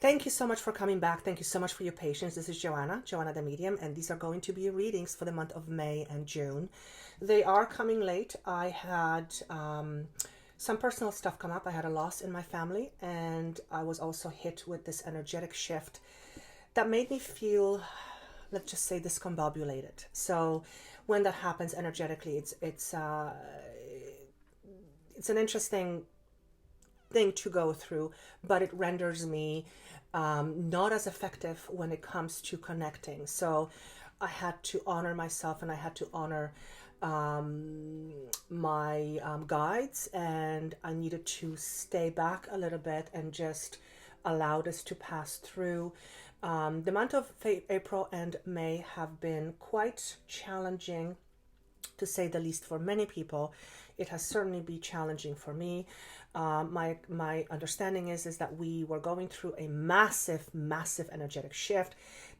Thank you so much for coming back. Thank you so much for your patience. This is Joanna the medium, and these are going to be readings for the month of May and June. They are coming late. I had some personal stuff come up. I had a loss in my family, and I was also hit with this energetic shift that made me feel, let's just say, discombobulated. So when that happens energetically, it's an interesting thing to go through, but it renders me not as effective when it comes to connecting. So I had to honor myself, and I had to honor my guides, and I needed to stay back a little bit and just allow this to pass through. The month of April and May have been quite challenging, to say the least, for many people. It has certainly been challenging for me. My understanding is that we were going through a massive energetic shift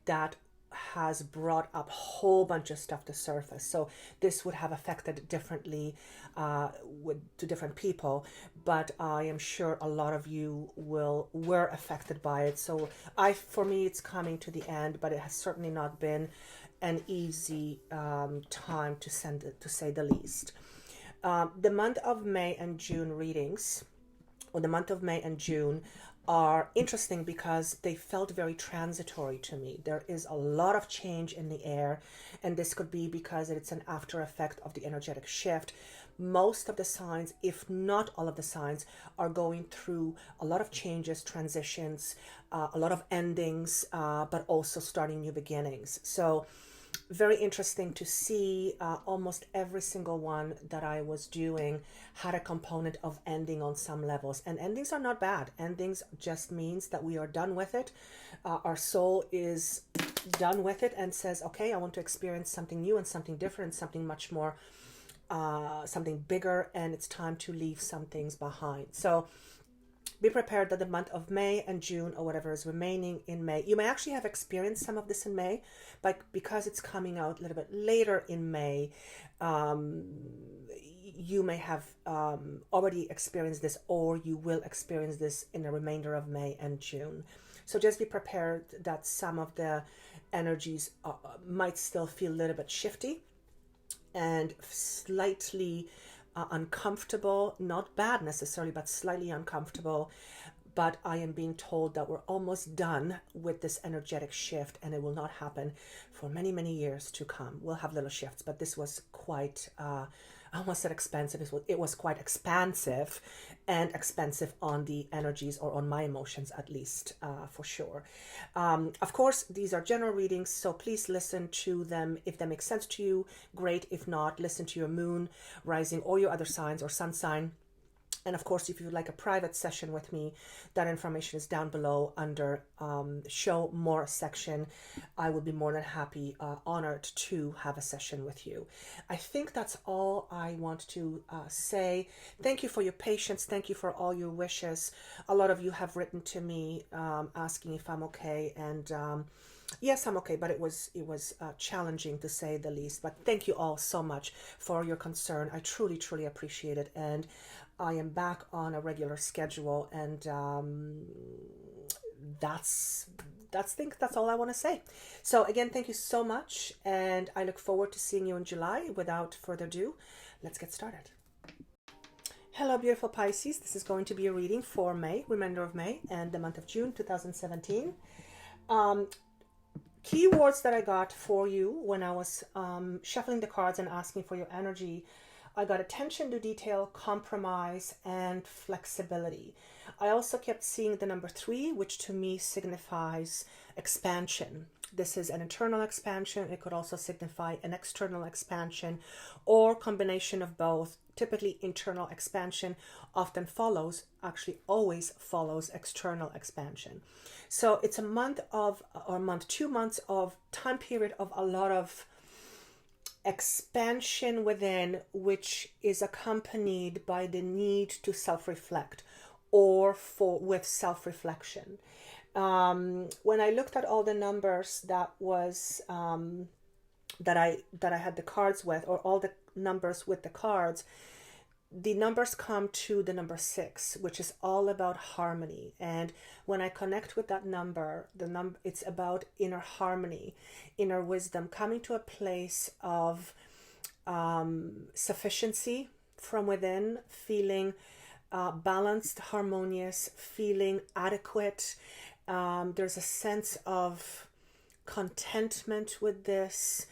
that has brought up a whole bunch of stuff to surface. So this would have affected differently to different people, but I am sure a lot of you were affected by it. So for me, it's coming to the end, but it has certainly not been an easy time to say the least. The month of May and June readings, or the month of May and June, are interesting because they felt very transitory to me. There is a lot of change in the air, and this could be because it's an after effect of the energetic shift. Most of the signs, if not all of the signs, are going through a lot of changes, transitions, a lot of endings, but also starting new beginnings. So very interesting to see. Almost every single one that I was doing had a component of ending on some levels, and endings are not bad. Endings just means that we are done with it. Our soul is done with it and says, okay, I want to experience something new and something different, something much more something bigger, and it's time to leave some things behind. So be prepared that the month of May and June, or whatever is remaining in May, you may actually have experienced some of this in May, but because it's coming out a little bit later in May, you may have already experienced this, or you will experience this in the remainder of May and June. So just be prepared that some of the energies might still feel a little bit shifty and slightly uncomfortable, not bad necessarily, but slightly uncomfortable. But I am being told that we're almost done with this energetic shift, and it will not happen for many years to come. We'll have little shifts, but this was quite, I almost said expensive. It was quite expansive and expensive on the energies, or on my emotions at least, for sure. Of course, these are general readings, so please listen to them. If they make sense to you, great. If not, listen to your moon, rising, or your other signs, or sun sign. And of course, if you would like a private session with me, that information is down below under show more section. I would be more than happy, honored to have a session with you. I think that's all I want to say. Thank you for your patience. Thank you for all your wishes. A lot of you have written to me asking if I'm okay, and yes, I'm okay, but it was challenging, to say the least. But thank you all so much for your concern. I truly appreciate it, and I am back on a regular schedule, and that's all I want to say. So again, thank you so much, and I look forward to seeing you in July. Without further ado, let's get started. Hello, beautiful Pisces. This is going to be a reading for May, remainder of May, and the month of June 2017. Keywords that I got for you when I was shuffling the cards and asking for your energy, I got attention to detail, compromise, and flexibility. I also kept seeing the number 3, which to me signifies expansion. This is an internal expansion. It could also signify an external expansion, or combination of both. Typically, internal expansion often follows, actually always follows, external expansion. So it's a month of, or month, 2 months of time period of a lot of expansion within, which is accompanied by the need to self-reflect, or with self-reflection. When I looked at all the numbers that was that I had the cards with, or all the numbers with the cards, the numbers come to the number 6, which is all about harmony. And when I connect with that number, it's about inner harmony, inner wisdom, coming to a place of sufficiency from within, feeling balanced, harmonious, feeling adequate. There's a sense of contentment with this.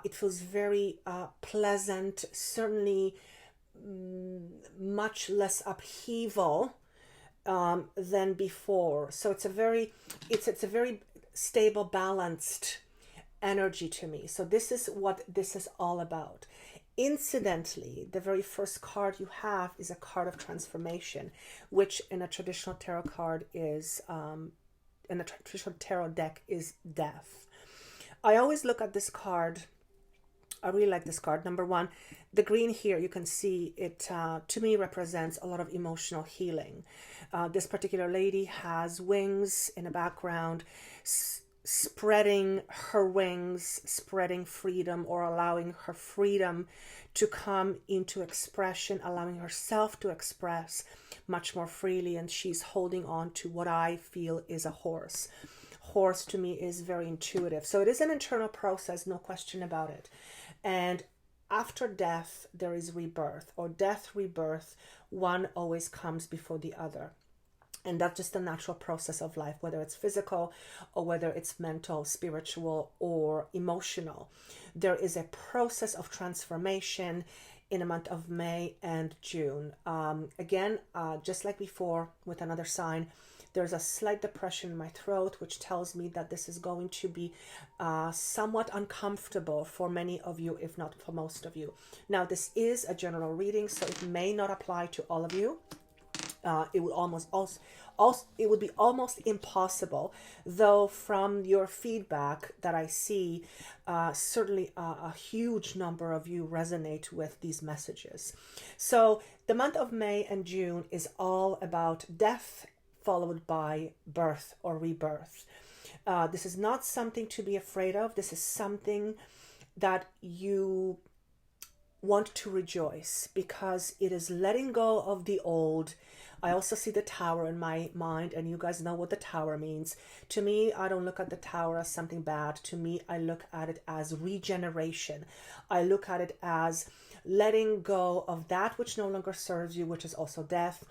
It feels very pleasant, certainly much less upheaval than before. So it's a very stable, balanced energy to me. So this is what this is all about. Incidentally, the very first card you have is a card of transformation, which in a traditional tarot card is in a traditional tarot deck is death. I always look at this card. I really like this card. Number one, the green here, you can see it to me represents a lot of emotional healing. This particular lady has wings in the background, spreading her wings, spreading freedom, or allowing her freedom to come into expression, allowing herself to express much more freely. And she's holding on to what I feel is a horse. Horse to me is very intuitive. So it is an internal process, no question about it. And after death, there is rebirth, or death, rebirth. One always comes before the other. And that's just the natural process of life, whether it's physical or whether it's mental, spiritual, or emotional. There is a process of transformation in the month of May and June. Again, just like before with another sign, there's a slight depression in my throat, which tells me that this is going to be somewhat uncomfortable for many of you, if not for most of you. Now, this is a general reading, so it may not apply to all of you. It would be almost impossible, though from your feedback that I see, certainly a huge number of you resonate with these messages. So the month of May and June is all about death followed by birth or rebirth. This is not something to be afraid of. This is something that you want to rejoice, because it is letting go of the old. I also see the tower in my mind, and you guys know what the tower means. To me, I don't look at the tower as something bad. To me, I look at it as regeneration. I look at it as letting go of that which no longer serves you, which is also death,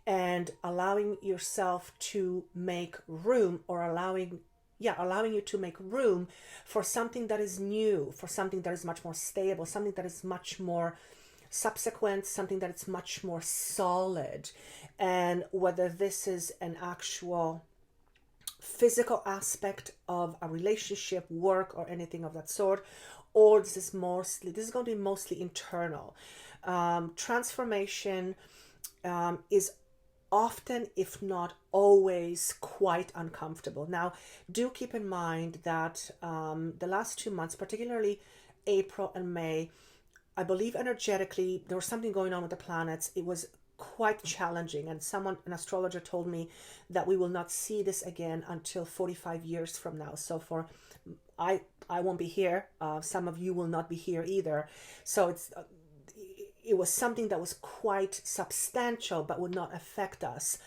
and allowing yourself to make room, or allowing you to make room for something that is new, for something that is much more stable, something that is much more subsequent, something that is much more solid. And whether this is an actual physical aspect of a relationship, work, or anything of that sort, or this is going to be mostly internal. Transformation is often, if not always, quite uncomfortable. Now, do keep in mind that the last 2 months, particularly April and May, I believe energetically there was something going on with the planets. It was quite challenging, and an astrologer told me that we will not see this again until 45 years from now. So I won't be here. Some of you will not be here either. So it was something that was quite substantial, but would not affect us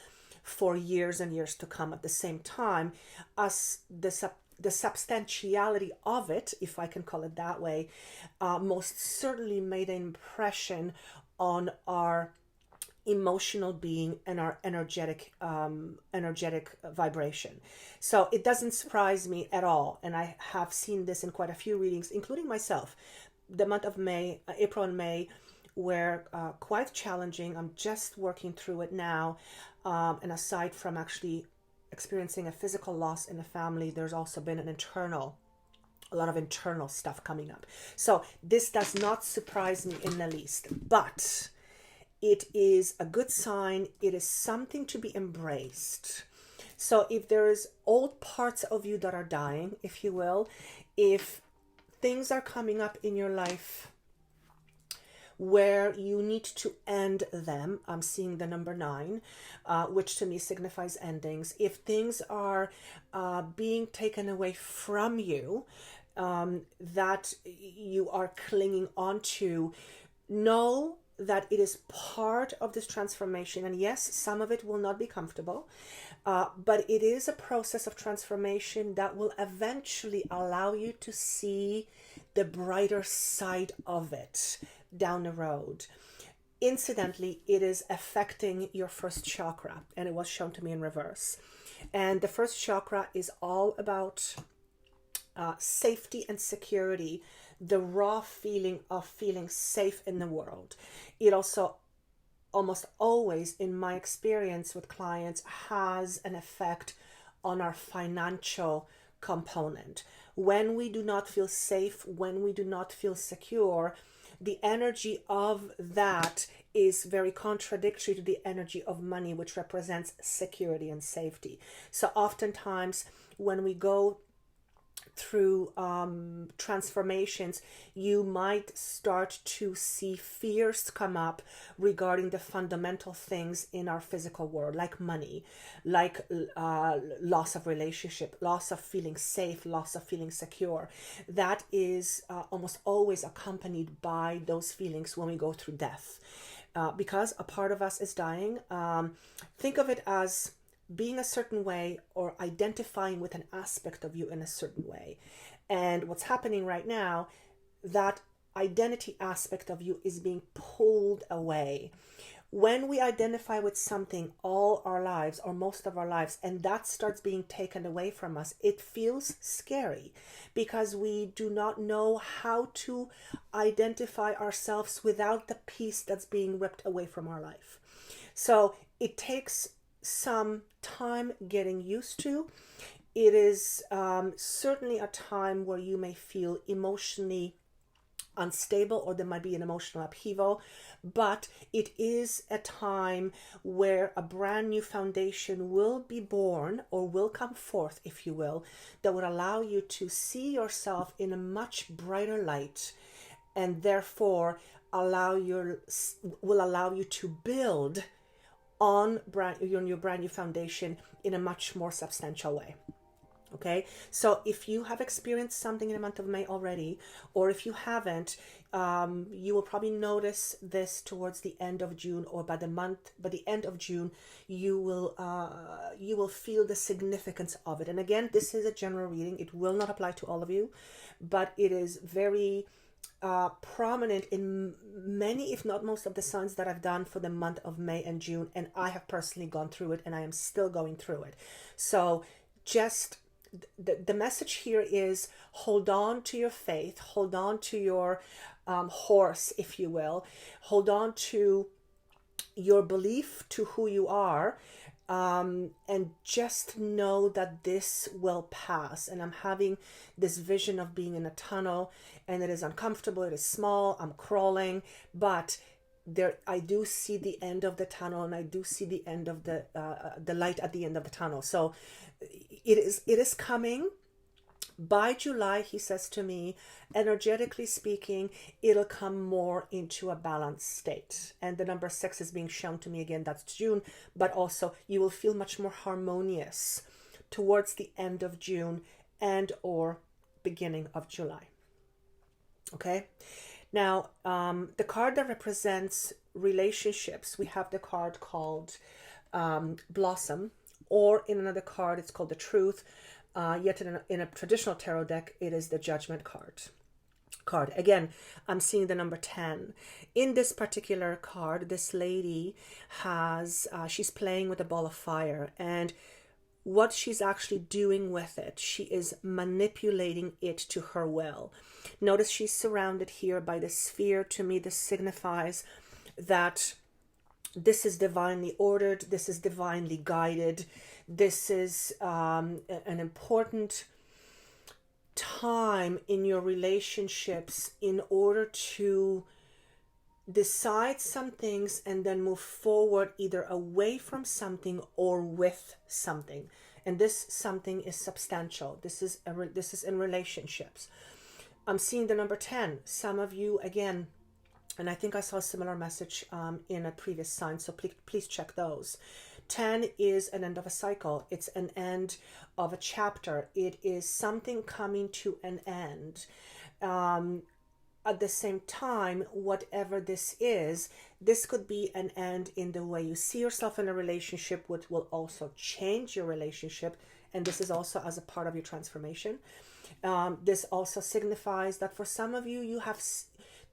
for years and years to come. At the same time, as the substantiality of it, if I can call it that way, most certainly made an impression on our emotional being and our energetic vibration. So it doesn't surprise me at all, and I have seen this in quite a few readings, including myself. The month of May, April and May, were quite challenging. I'm just working through it now, and aside from actually experiencing a physical loss in the family, there's also been a lot of internal stuff coming up. So this does not surprise me in the least, but it is a good sign. It is something to be embraced. So if there is old parts of you that are dying, if you will, if things are coming up in your life where you need to end them, I'm seeing the number 9, which to me signifies endings. If things are being taken away from you, that you are clinging on to, know that it is part of this transformation. And yes, some of it will not be comfortable, but it is a process of transformation that will eventually allow you to see the brighter side of it down the road. Incidentally, it is affecting your first chakra, and it was shown to me in reverse. And the first chakra is all about safety and security, the raw feeling of feeling safe in the world. It also almost always, in my experience with clients, has an effect on our financial component. When we do not feel safe, when we do not feel secure, the energy of that is very contradictory to the energy of money, which represents security and safety. So oftentimes when we go through transformations, you might start to see fears come up regarding the fundamental things in our physical world, like money, like loss of relationship, loss of feeling safe, loss of feeling secure. That is almost always accompanied by those feelings when we go through death, because a part of us is dying. Think of it as being a certain way or identifying with an aspect of you in a certain way. And what's happening right now, that identity aspect of you is being pulled away. When we identify with something all our lives or most of our lives, and that starts being taken away from us, it feels scary because we do not know how to identify ourselves without the piece that's being ripped away from our life. So it takes some time getting used to. It is certainly a time where you may feel emotionally unstable, or there might be an emotional upheaval, but it is a time where a brand new foundation will be born, or will come forth, if you will, that would allow you to see yourself in a much brighter light, and therefore will allow you to build on your brand new foundation in a much more substantial way. Okay, so if you have experienced something in the month of May already, or if you haven't, you will probably notice this towards the end of June, or by the end of June, you will feel the significance of it. And again, this is a general reading; it will not apply to all of you, but it is very prominent in many, if not most, of the signs that I've done for the month of May and June, and I have personally gone through it, and I am still going through it. So just the message here is hold on to your faith, hold on to your horse, if you will, hold on to your belief to who you are, and just know that this will pass. And I'm having this vision of being in a tunnel, and it is uncomfortable, it is small, I'm crawling, but I do see the end of the tunnel, and I do see the end of the light at the end of the tunnel. So it is coming. By July, he says to me, energetically speaking, it'll come more into a balanced state. And the number 6 is being shown to me again, that's June, but also you will feel much more harmonious towards the end of June and or beginning of July. Okay. Now, the card that represents relationships, we have the card called Blossom, or in another card, it's called the Truth. Yet in a traditional tarot deck, it is the Judgment card. Again, I'm seeing the number 10. In this particular card, this lady she's playing with a ball of fire, and what she's actually doing with it, she is manipulating it to her will. Notice she's surrounded here by the sphere. To me, this signifies that this is divinely ordered, this is divinely guided, this is an important time in your relationships in order to decide some things and then move forward either away from something or with something. And this something is substantial. This is in relationships. I'm seeing the number 10. Some of you, again, and I think I saw a similar message in a previous sign, so please check those. 10 is an end of a cycle. It's an end of a chapter. It is something coming to an end. at the same time, whatever this is, this could be an end in the way you see yourself in a relationship, which will also change your relationship. And this is also as a part of your transformation. This also signifies that for some of you,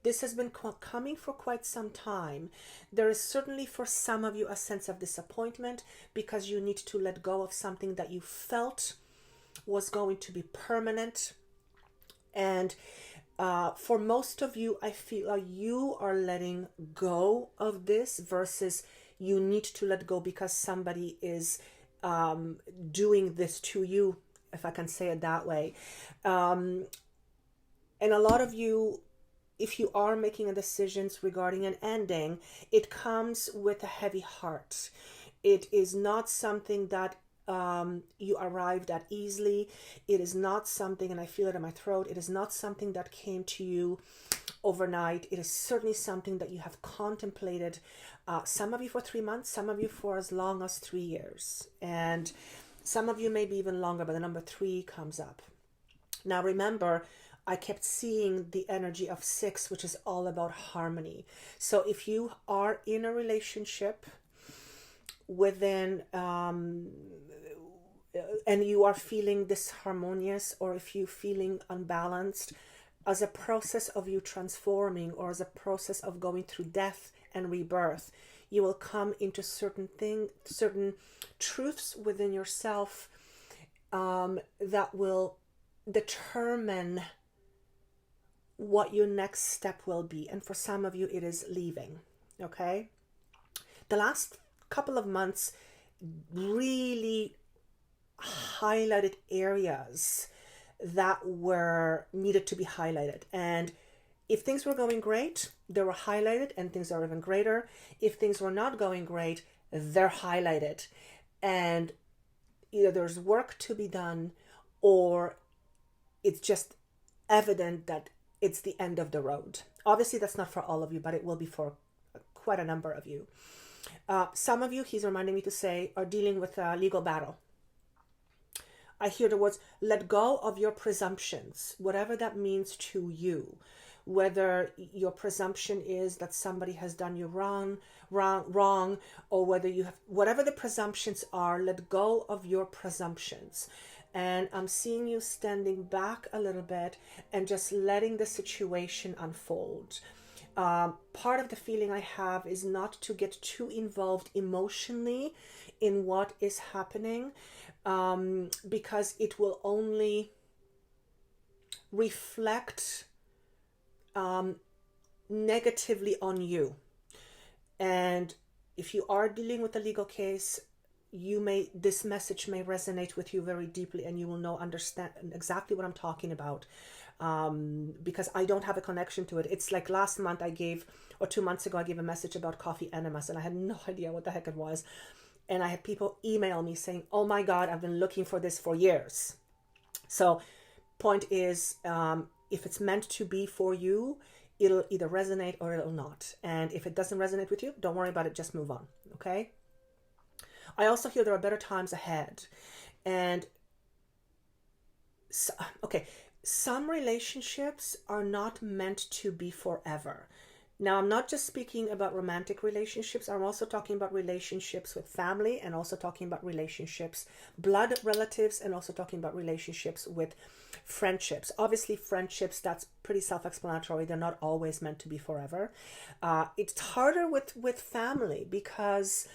this has been coming for quite some time. There is certainly for some of you a sense of disappointment because you need to let go of something that you felt was going to be permanent. And for most of you, I feel like you are letting go of this versus you need to let go because somebody is doing this to you, if I can say it that way. And a lot of you, if you are making decisions regarding an ending, it comes with a heavy heart. It is not something that you arrived at easily. It is not something, and I feel it in my throat, it is not something that came to you overnight. It is certainly something that you have contemplated, some of you for 3 months, some of you for as long as 3 years, and some of you maybe even longer, but the number 3 comes up. Now remember, I kept seeing the energy of 6, which is all about harmony. So if you are in a relationship within and you are feeling disharmonious, or if you're feeling unbalanced, as a process of you transforming, or as a process of going through death and rebirth, you will come into certain truths within yourself that will determine what your next step will be. And for some of you, it is leaving. Okay, the last couple of months really highlighted areas that were needed to be highlighted. And if things were going great, they were highlighted, and things are even greater. If things were not going great, they're highlighted. And either there's work to be done, or it's just evident that it's the end of the road. Obviously, that's not for all of you, but it will be for quite a number of you. Some of you, he's reminding me to say, are dealing with a legal battle. I hear the words, let go of your presumptions, whatever that means to you. Whether your presumption is that somebody has done you wrong, or whether you have, whatever the presumptions are, let go of your presumptions. And I'm seeing you standing back a little bit and just letting the situation unfold. Part of the feeling I have is not to get too involved emotionally in what is happening, because it will only reflect negatively on you. And if you are dealing with a legal case, this message may resonate with you very deeply, and you will understand exactly what I'm talking about, because I don't have a connection to it. It's like last month or 2 months ago, I gave a message about coffee enemas, and I had no idea what the heck it was. And I had people email me saying, oh my God, I've been looking for this for years. So point is, if it's meant to be for you, it'll either resonate or it'll not. And if it doesn't resonate with you, don't worry about it, just move on, okay? I also hear there are better times ahead. And some relationships are not meant to be forever. Now, I'm not just speaking about romantic relationships. I'm also talking about relationships with family, and also talking about relationships, blood relatives, and also talking about relationships with friendships. Obviously, friendships, that's pretty self-explanatory. They're not always meant to be forever. It's harder with family, because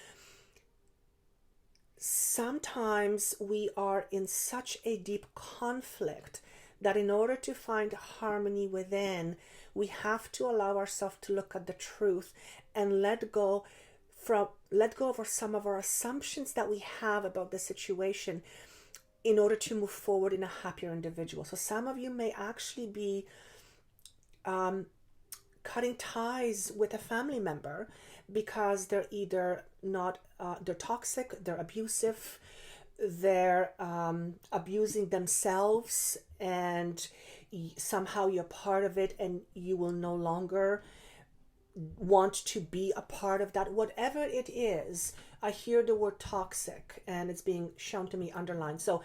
sometimes we are in such a deep conflict that in order to find harmony within, we have to allow ourselves to look at the truth and let go of some of our assumptions that we have about the situation in order to move forward in a happier individual. So some of you may actually be cutting ties with a family member because they're either not, they're toxic, they're abusive, they're abusing themselves, and somehow you're part of it, and you will no longer want to be a part of that, whatever it is. I hear the word toxic, and it's being shown to me underlined. So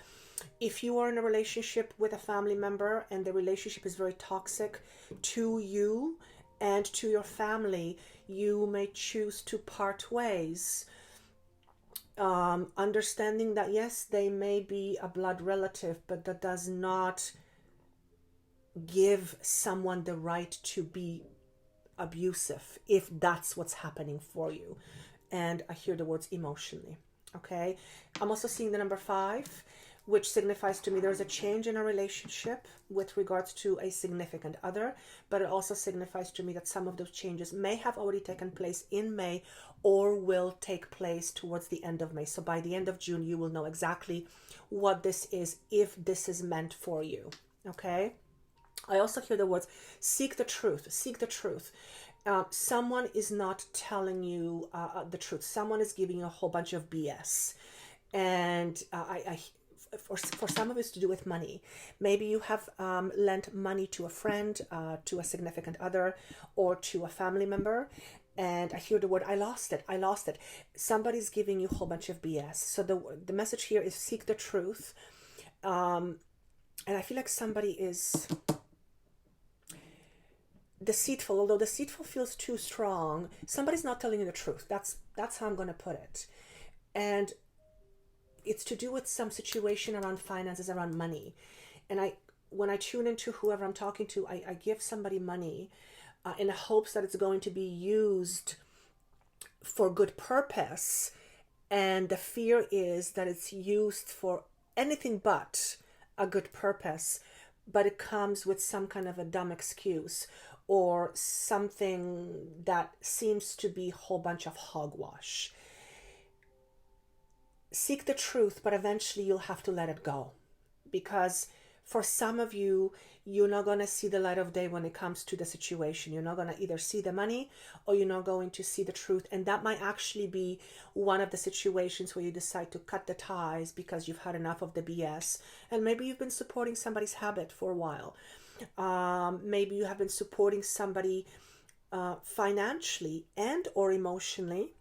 if you are in a relationship with a family member and the relationship is very toxic to you and to your family, you may choose to part ways, understanding that yes, they may be a blood relative, but that does not give someone the right to be abusive if that's what's happening for you. And I hear the words emotionally. Okay, I'm also seeing the number 5, which signifies to me there's a change in a relationship with regards to a significant other, but it also signifies to me that some of those changes may have already taken place in May or will take place towards the end of May. So by the end of June, you will know exactly what this is, if this is meant for you. Okay, I also hear the words seek the truth, seek the truth. Someone is not telling you the truth. Someone is giving you a whole bunch of BS. And for some of it's to do with money. Maybe you have lent money to a friend, to a significant other, or to a family member. And I hear the word, I lost it, I lost it. Somebody's giving you a whole bunch of BS. So the message here is seek the truth. And I feel like somebody is deceitful, although deceitful feels too strong. Somebody's not telling you the truth. That's how I'm going to put it. And it's to do with some situation around finances, around money. And when I tune into whoever I'm talking to, I give somebody money in the hopes that it's going to be used for good purpose. And the fear is that it's used for anything but a good purpose, but it comes with some kind of a dumb excuse or something that seems to be a whole bunch of hogwash. Seek the truth, but eventually you'll have to let it go, because for some of you, you're not going to see the light of day when it comes to the situation. You're not going to either see the money or you're not going to see the truth. And that might actually be one of the situations where you decide to cut the ties because you've had enough of the BS. And maybe you've been supporting somebody's habit for a while. Maybe you have been supporting somebody financially and or emotionally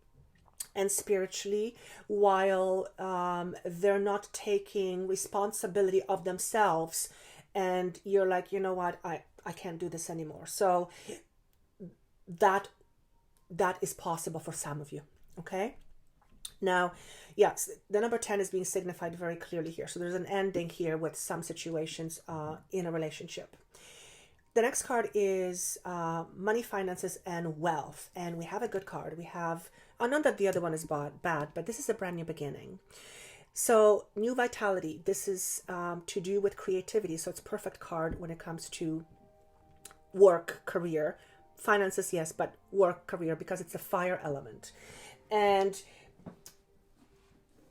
and spiritually, while they're not taking responsibility of themselves, and you're like, you know what, I can't do this anymore. So that is possible for some of you. Okay, now yes, the number 10 is being signified very clearly here. So there's an ending here with some situations in a relationship. The next card is money, finances, and wealth. And we have a good card. We have, not that the other one is bad, but this is a brand new beginning. So new vitality. This is to do with creativity. So it's a perfect card when it comes to work, career. Finances, yes, but work, career, because it's a fire element. And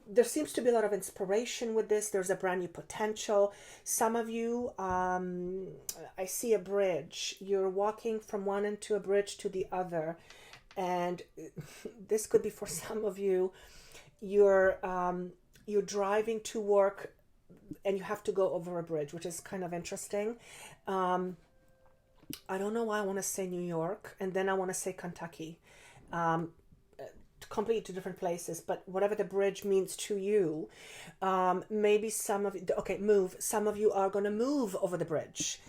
there seems to be a lot of inspiration with this. There's a brand new potential. Some of you, I see a bridge. You're walking from one end to a bridge to the other. And this could be for some of you, you're driving to work and you have to go over a bridge, which is kind of interesting. I don't know why I want to say New York, and then I want to say Kentucky. Completely two different places, but whatever the bridge means to you, maybe some of you, some of you are going to move over the bridge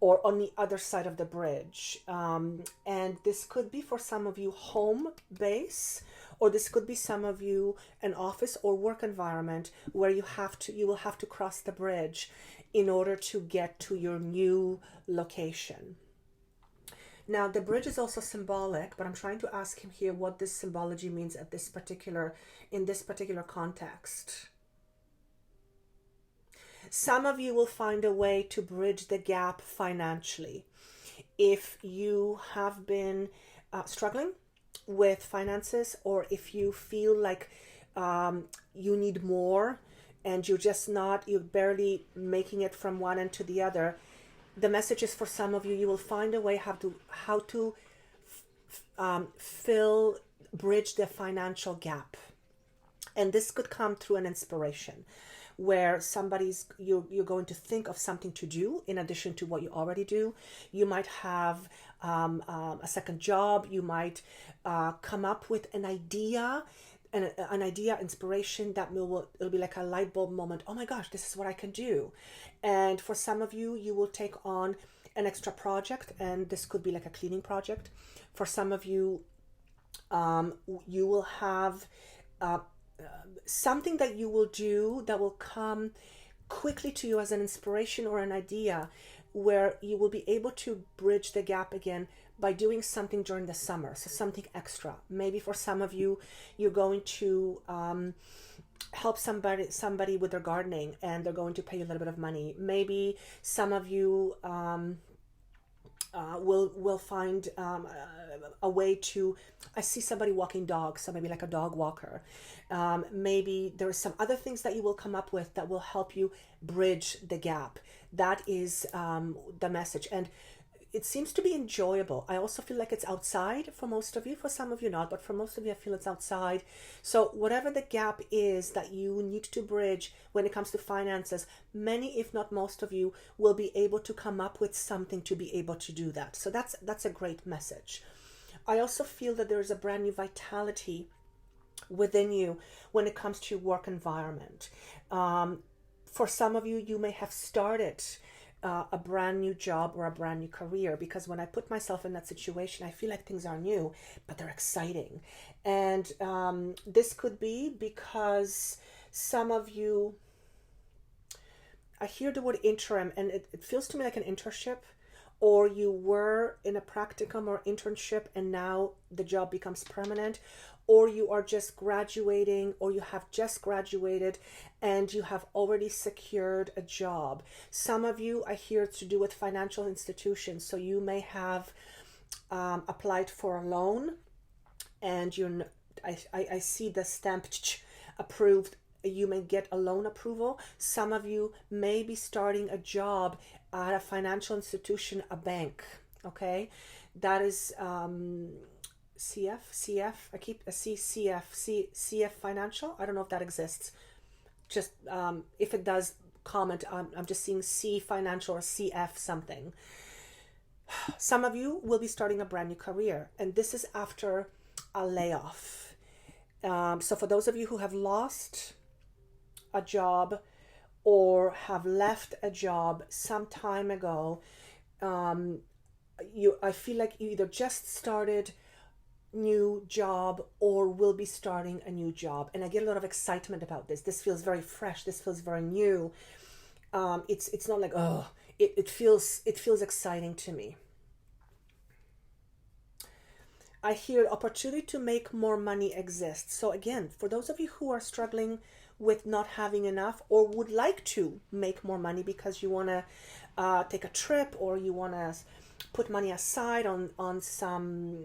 or on the other side of the bridge, and this could be for some of you home base, or this could be some of you an office or work environment where you will have to cross the bridge in order to get to your new location. Now, the bridge is also symbolic, but I'm trying to ask him here what this symbology means in this particular context. Some of you will find a way to bridge the gap financially. If you have been struggling with finances, or if you feel like you need more and you're barely making it from one end to the other, the message is for some of you, you will find a way how to bridge the financial gap. And this could come through an inspiration. where you're going to think of something to do in addition to what you already do. You might have a second job. You might come up with an idea, inspiration that it'll be like a light bulb moment. Oh my gosh, this is what I can do. And for some of you, you will take on an extra project, and this could be like a cleaning project. For some of you, you will have something that you will do that will come quickly to you as an inspiration or an idea, where you will be able to bridge the gap again by doing something during the summer. So something extra. Maybe for some of you, you're going to help somebody with their gardening, and they're going to pay you a little bit of money. Maybe some of you will find a way to, I see somebody walking dogs, so maybe like a dog walker. Maybe there are some other things that you will come up with that will help you bridge the gap. That is the message. And it seems to be enjoyable. I also feel like it's outside for most of you. For some of you not, but for most of you I feel it's outside. So whatever the gap is that you need to bridge when it comes to finances, many if not most of you will be able to come up with something to be able to do that. So that's a great message. I also feel that there's a brand new vitality within you when it comes to your work environment. For some of you, you may have started a brand new job or a brand new career, because when I put myself in that situation, I feel like things are new, but they're exciting. And this could be because some of you, I hear the word interim, and it feels to me like an internship, or you were in a practicum or internship and now the job becomes permanent, or you are just graduating, or you have just graduated and you have already secured a job. Some of you, I hear, to do with financial institutions. So you may have applied for a loan, and I see the stamp approved. You may get a loan approval. Some of you may be starting a job at a financial institution, a bank. Okay, that is CF. I keep a CF Financial. I don't know if that exists. Just if it does, comment. I'm just seeing C Financial or CF something. Some of you will be starting a brand new career, and this is after a layoff. So for those of you who have lost a job or have left a job some time ago, I feel like you either just started new job or will be starting a new job, and I get a lot of excitement about this. This feels very fresh. This feels very new. It's not like, oh, it feels exciting to me. I hear opportunity to make more money exists. So again, for those of you who are struggling with not having enough, or would like to make more money because you want to take a trip, or you want to put money aside on some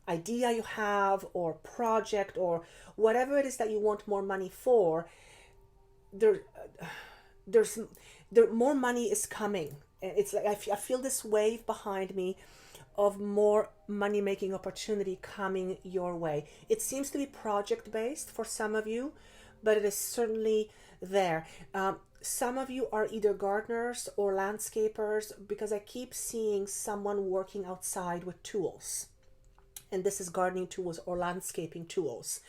idea you have, or project, or whatever it is that you want more money for, there's more money is coming. It's like I feel this wave behind me of more money making opportunity coming your way. It seems to be project based for some of you, but it is certainly there. Some of you are either gardeners or landscapers, because I keep seeing someone working outside with tools, and this is gardening tools or landscaping tools.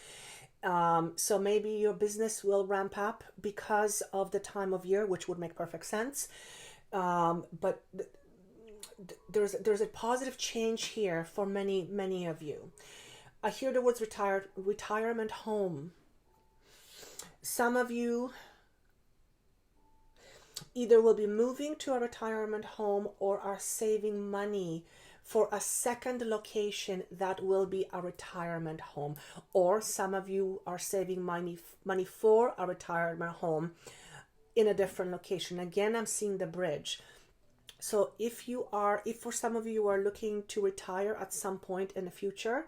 So maybe your business will ramp up because of the time of year, which would make perfect sense. But there's a positive change here for many of you. I hear the words retirement home. Some of you either will be moving to a retirement home or are saving money for a second location that will be a retirement home, or some of you are saving money for a retirement home in a different location. Again, I'm seeing the bridge. So if for some of you you are looking to retire at some point in the future,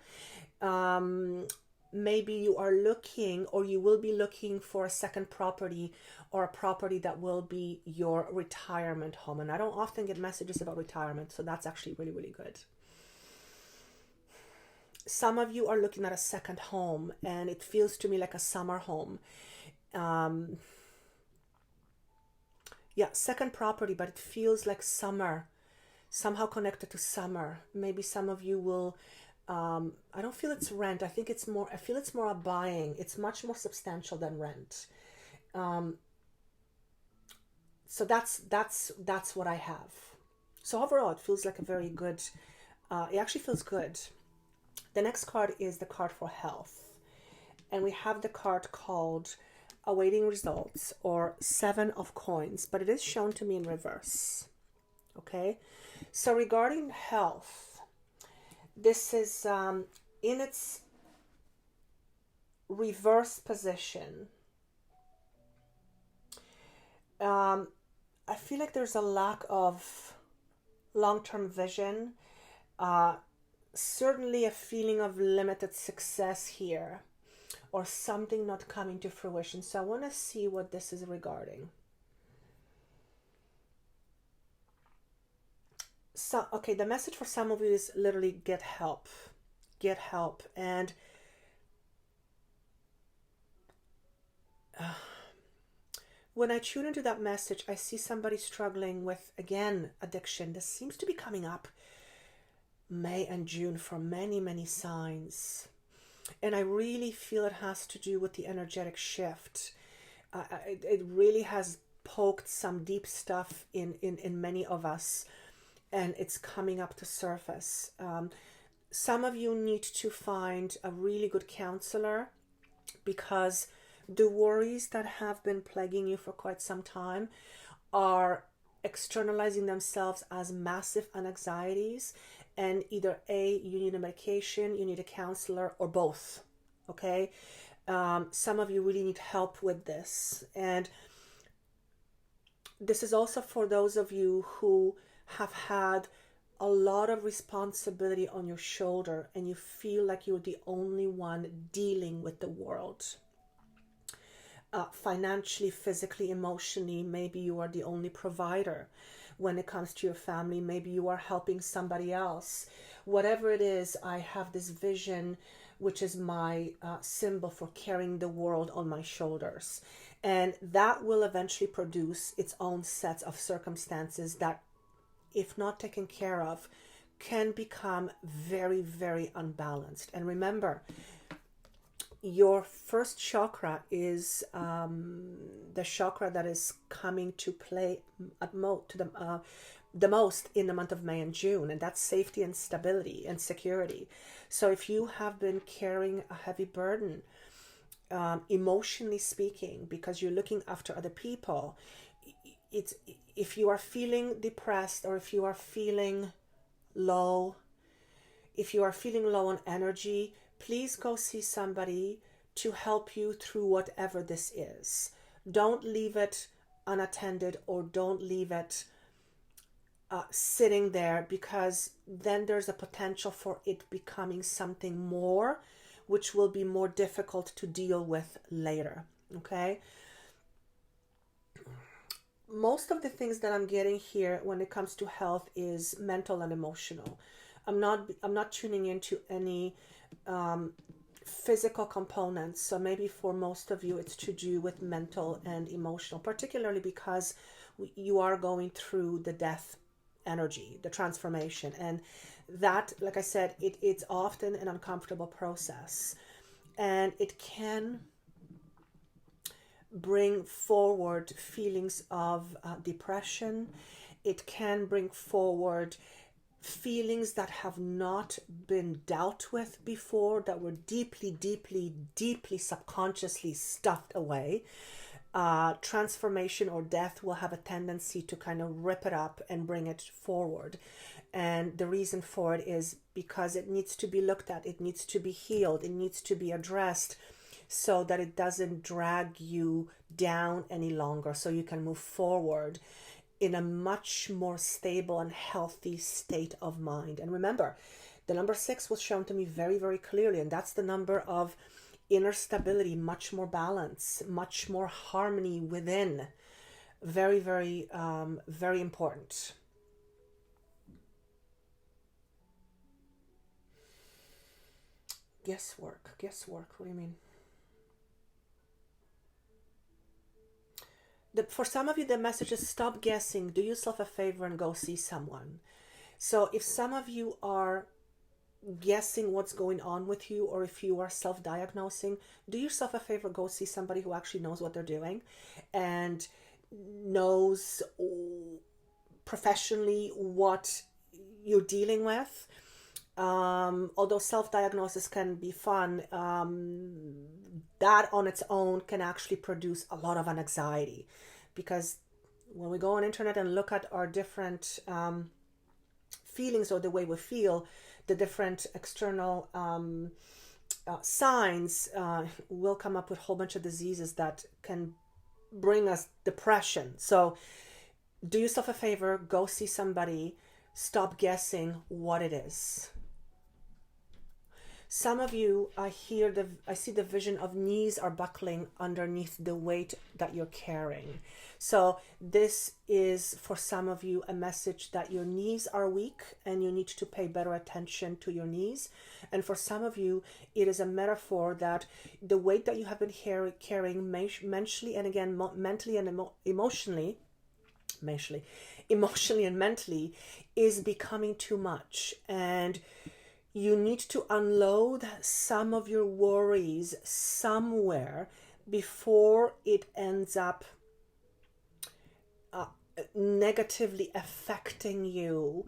maybe you are looking, or you will be looking for a second property, or a property that will be your retirement home. And I don't often get messages about retirement, so that's actually really, really good. Some of you are looking at a second home, and it feels to me like a summer home. Yeah, second property, but it feels like summer, somehow connected to summer. Maybe some of you will, I don't feel it's rent. I feel it's more a buying. It's much more substantial than rent. So that's what I have. So overall, it feels like a very good, it actually feels good. The next card is the card for health. And we have the card called awaiting results, or 7 of coins, but it is shown to me in reverse. Okay, so regarding health, this is in its reverse position. I feel like there's a lack of long-term vision, certainly a feeling of limited success here, or something not coming to fruition. So I want to see what this is regarding. So, okay, the message for some of you is literally get help. Get help. And when I tune into that message, I see somebody struggling with, again, addiction. This seems to be coming up May and June for many, many signs. And I really feel it has to do with the energetic shift. It really has poked some deep stuff in many of us, and it's coming up to surface. Some of you need to find a really good counselor, because the worries that have been plaguing you for quite some time are externalizing themselves as massive anxieties, and either you need a medication, you need a counselor, or both. Okay, some of you really need help with this. And this is also for those of you who have had a lot of responsibility on your shoulder, and you feel like you're the only one dealing with the world. Financially, physically, emotionally, maybe you are the only provider. When it comes to your family, maybe you are helping somebody else. Whatever it is, I have this vision, which is my symbol for carrying the world on my shoulders. And that will eventually produce its own sets of circumstances that, if not taken care of, can become very, very unbalanced. And remember, your first chakra is the chakra that is coming to play the most in the month of May and June, and that's safety and stability and security. So if you have been carrying a heavy burden, emotionally speaking, because you're looking after other people, if you are feeling depressed, or if you are feeling low, on energy, please go see somebody to help you through whatever this is. Don't leave it unattended, or don't leave it sitting there, because then there's a potential for it becoming something more, which will be more difficult to deal with later. Okay? Most of the things that I'm getting here when it comes to health is mental and emotional. I'm not tuning into any physical components. So maybe for most of you, it's to do with mental and emotional, particularly because you are going through the death energy, the transformation. And that, like I said, it's often an uncomfortable process. And it can bring forward feelings of depression. It can bring forward feelings that have not been dealt with before, that were deeply, deeply, deeply subconsciously stuffed away. Transformation or death will have a tendency to kind of rip it up and bring it forward. And the reason for it is because it needs to be looked at, it needs to be healed, it needs to be addressed, so that it doesn't drag you down any longer, so you can move forward in a much more stable and healthy state of mind. And remember, the number 6 was shown to me very, very clearly, and that's the number of inner stability, much more balance, much more harmony within. Very, very, very important. Guesswork, what do you mean? for some of you, the message is stop guessing, do yourself a favor and go see someone. So if some of you are guessing what's going on with you, or if you are self-diagnosing, do yourself a favor, go see somebody who actually knows what they're doing and knows professionally what you're dealing with. Although self-diagnosis can be fun, that on its own can actually produce a lot of anxiety, because when we go on internet and look at our different feelings, or the way we feel, the different external signs, will come up with a whole bunch of diseases that can bring us depression. So do yourself a favor, go see somebody, stop guessing what it is. Some of you, I see the vision of knees are buckling underneath the weight that you're carrying. So this is, for some of you, a message that your knees are weak and you need to pay better attention to your knees. And for some of you, it is a metaphor that the weight that you have been carrying mentally, and again, mentally and emotionally and mentally, is becoming too much. And you need to unload some of your worries somewhere before it ends up negatively affecting you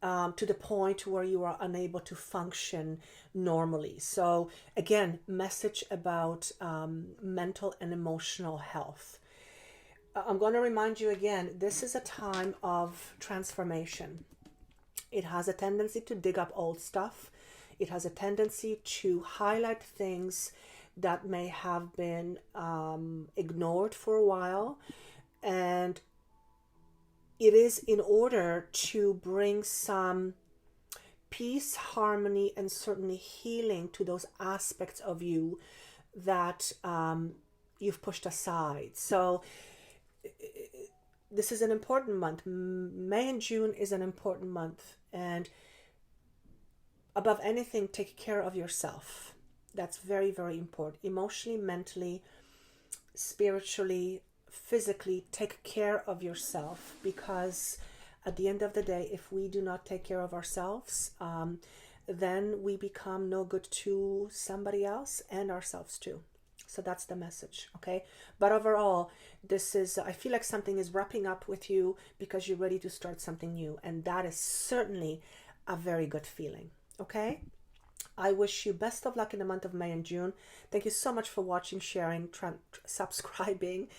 to the point where you are unable to function normally. So again, message about mental and emotional health. I'm going to remind you again, this is a time of transformation. It has a tendency to dig up old stuff. It has a tendency to highlight things that may have been ignored for a while. And it is in order to bring some peace, harmony, and certainly healing to those aspects of you that you've pushed aside. So this is an important month. May and June is an important month. And above anything, take care of yourself. That's very, very important. Emotionally, mentally, spiritually, physically, take care of yourself. Because at the end of the day, if we do not take care of ourselves, then we become no good to somebody else and ourselves too. So that's the message, okay? But overall, this is, I feel like something is wrapping up with you because you're ready to start something new. And that is certainly a very good feeling, okay? I wish you best of luck in the month of May and June. Thank you so much for watching, sharing, subscribing,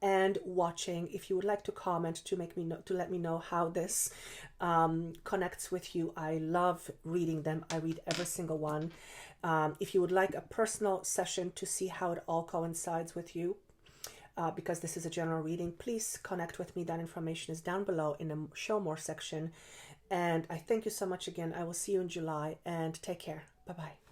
and watching. If you would like to comment to let me know how this connects with you, I love reading them. I read every single one. If you would like a personal session to see how it all coincides with you, because this is a general reading, please connect with me. That information is down below in the show more section. And I thank you so much again. I will see you in July, and take care. Bye-bye.